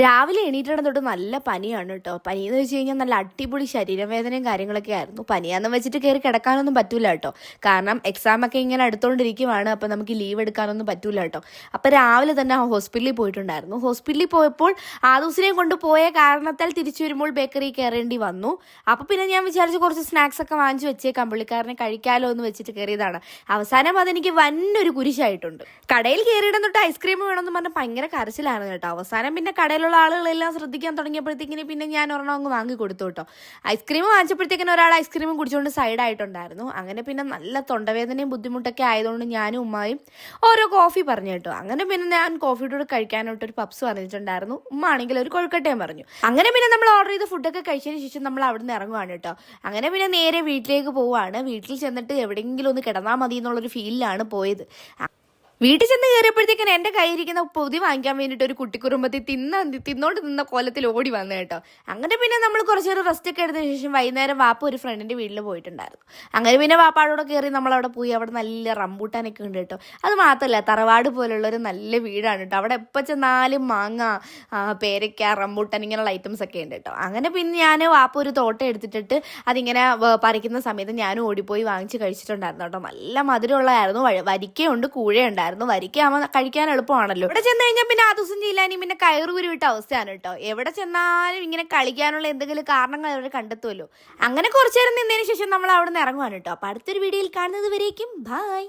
രാവിലെ എണീറ്റിടം തൊട്ട് നല്ല പനിയാണ് കേട്ടോ. പനിയെന്ന് വെച്ച് കഴിഞ്ഞാൽ നല്ല അടിപൊളി ശരീരവേദനയും കാര്യങ്ങളൊക്കെ ആയിരുന്നു. പനിയാന്ന് വെച്ചിട്ട് കയറി കിടക്കാനൊന്നും പറ്റൂല കേട്ടോ. കാരണം എക്സാമൊക്കെ ഇങ്ങനെ അടുത്തോണ്ടിരിക്കുവാണ്. അപ്പം നമുക്ക് ലീവ് എടുക്കാനൊന്നും പറ്റൂല കേട്ടോ. അപ്പം രാവിലെ തന്നെ ഹോസ്പിറ്റലിൽ പോയിട്ടുണ്ടായിരുന്നു. ഹോസ്പിറ്റലിൽ പോയപ്പോൾ ആദൂസിനെയും കൊണ്ട് പോയ കാരണത്താൽ തിരിച്ചു വരുമ്പോൾ ബേക്കറി കയറേണ്ടി വന്നു. അപ്പം പിന്നെ ഞാൻ വിചാരിച്ച് കുറച്ച് സ്നാക്സ് ഒക്കെ വാങ്ങിച്ചു വെച്ചേക്കാം, പുള്ളിക്കാരനെ കഴിക്കാലോ എന്ന് വെച്ചിട്ട് കയറിയതാണ്. അവസാനം അതെനിക്ക് വന്നൊരു കുരിശായിട്ടുണ്ട്. കടയിൽ കയറിയിടം തൊട്ട് ഐസ്ക്രീം വേണമെന്ന് പറഞ്ഞാൽ ഭയങ്കര കരച്ചിലായിരുന്നു കേട്ടോ. അവസാനം പിന്നെ കടയിലുള്ള ആളുകളെല്ലാം ശ്രദ്ധിക്കാൻ തുടങ്ങിയപ്പോഴത്തേക്കിന് പിന്നെ ഞാൻ ഒരെണ്ണം അങ്ങ് വാങ്ങി കൊടുത്തു കേട്ടോ. ഐസ്ക്രീം വാങ്ങിച്ചപ്പോഴത്തേക്കിന് ഒരാൾ ഐസ്ക്രീമും കുടിച്ചുകൊണ്ട് സൈഡായിട്ടുണ്ടായിരുന്നു. അങ്ങനെ പിന്നെ നല്ല തൊണ്ടവേദനയും ബുദ്ധിമുട്ടൊക്കെ ആയതുകൊണ്ട് ഞാനും ഉമ്മായും ഓരോ കോഫി പറഞ്ഞു കേട്ടോ. അങ്ങനെ പിന്നെ ഞാൻ കോഫിയോട് കഴിക്കാനായിട്ട് ഒരു പപ്സ് പറഞ്ഞിട്ടുണ്ടായിരുന്നു. ഉമ്മ ആണെങ്കിൽ ഒരു കൊഴുക്കട്ടയും പറഞ്ഞു. അങ്ങനെ പിന്നെ നമ്മൾ ഓർഡർ ചെയ്ത ഫുഡൊക്കെ കഴിച്ചതിന് ശേഷം നമ്മൾ അവിടെ നിന്ന് ഇറങ്ങുവാണ് കേട്ടോ. അങ്ങനെ പിന്നെ നേരെ വീട്ടിലേക്ക് പോവുകയാണ്. വീട്ടിൽ ചെന്നിട്ട് എവിടെയെങ്കിലും ഒന്ന് കിടന്നാൽ മതി എന്നുള്ളൊരു ഫീലിലാണ് പോയത്. വീട്ടിൽ ചെന്ന് കയറിയപ്പോഴത്തേക്കും എൻ്റെ കയ്യിരിക്കുന്ന പൊതി വാങ്ങിക്കാൻ വേണ്ടിയിട്ട് ഒരു കുട്ടിക്കുറുമ്പത്തി തിന്നോണ്ട് നിന്ന കോലത്തിൽ ഓടി വന്നു കേട്ടോ. അങ്ങനെ പിന്നെ നമ്മൾ കുറച്ച് നേരം റെസ്റ്റ് ഒക്കെ എടുത്തതിന് ശേഷം വൈകുന്നേരം വാപ്പ ഒരു ഫ്രണ്ടിൻ്റെ വീട്ടിൽ പോയിട്ടുണ്ടായിരുന്നു. അങ്ങനെ പിന്നെ വാപ്പാടോടെ കയറി നമ്മളവിടെ പോയി. അവിടെ നല്ല റംബൂട്ടാനൊക്കെ ഉണ്ട് കേട്ടോ. അത് മാത്രമല്ല, തറവാട് പോലുള്ളൊരു നല്ല വീടാണ് കേട്ടോ. അവിടെ എപ്പോൾ ചെന്നാലും മാങ്ങ, പേരയ്ക്ക, റംബൂട്ടാൻ ഇങ്ങനെയുള്ള ഐറ്റംസ് ഒക്കെ ഉണ്ട് കേട്ടോ. അങ്ങനെ പിന്നെ ഞാൻ വാപ്പ ഒരു തോട്ടം എടുത്തിട്ട് അതിങ്ങനെ പറിക്കുന്ന സമയത്ത് ഞാനും ഓടിപ്പോയി വാങ്ങിച്ച് കഴിച്ചിട്ടുണ്ടായിരുന്നു കേട്ടോ. നല്ല മധുരമുള്ളതായിരുന്നു. വരിക്കയുണ്ട്, കൂഴയുണ്ട്. വരിക്കാകുമ്പോൾ കഴിക്കാൻ എളുപ്പമാണല്ലോ. ഇവിടെ ചെന്ന് കഴിഞ്ഞാൽ പിന്നെ ആദൂസും ജീലാനിയും പിന്നെ കയറുകുരു വിട്ട അവസ്ഥയാണ് കേട്ടോ. എവിടെ ചെന്നാലും ഇങ്ങനെ കളിക്കാനുള്ള എന്തെങ്കിലും കാരണങ്ങൾ അവർ കണ്ടെത്തുമല്ലോ. അങ്ങനെ കുറച്ചു നേരം നിന്നതിന് ശേഷം നമ്മൾ അവിടെ നിന്ന് ഇറങ്ങുവാണ് കേട്ടോ. അപ്പൊ അടുത്തൊരു വീഡിയോയിൽ കാണുന്നത് വരേക്കും ബൈ.